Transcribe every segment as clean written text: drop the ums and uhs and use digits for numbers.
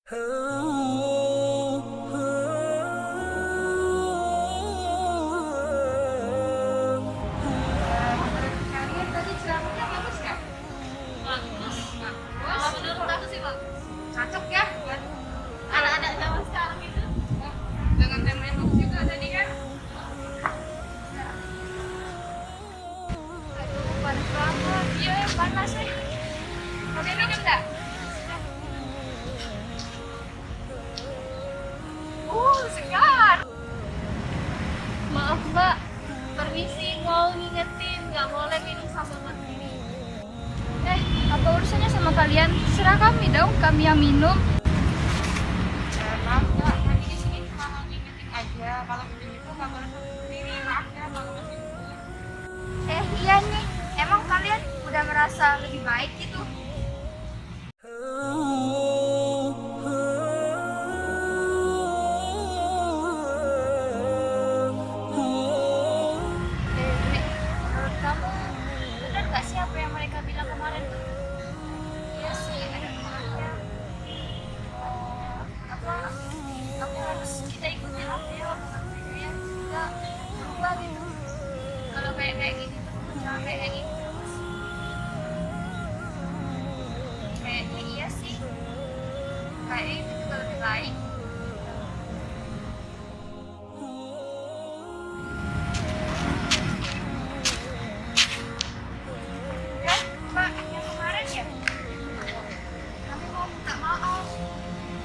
Kalian tadi ceramahnya bagus kan? Bagus. Kalau menurut aku sih Pak, Cocok ya buat anak-anak zaman sekarang itu. dengan tema yang bagus juga tadi kan? Aduh, panas banget. Iya, panas nih. Mau minum nggak? Segar. Maaf Mbak, permisi mau ngingetin nggak boleh minum sambil berdiri. Apa urusannya sama kalian? Serah kami dong, kami yang minum. Maaf ya, kami di sini cuma mau ngingetin aja. Kalau minum itu nggak boleh sambil berdiri. Maaf ya kalau masih dulu. Iya nih, emang kalian udah merasa lebih baik gitu? Menurut kamu, benar gak sih apa yang mereka bilang kemarin tuh? Iya sih, ada benarnya. Apa harus kita ikutin apa ya omongan mereka ya? Kita berubah gitu. Kalau kayak gini terus, jangan kayak gini terus. Kayaknya iya sih. Kayaknya itu juga lebih baik. Kan, Mbak, yang kemarin ya? Kami mau minta maaf.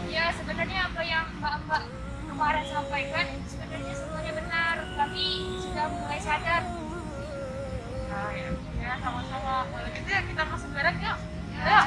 Ya, sebenarnya apa yang Mbak kemarin sampaikan sebenarnya semuanya benar. Kami sudah mulai sadar. Ya, sama-sama. Kalau gitu ya kita masuk bareng yuk. Ayo.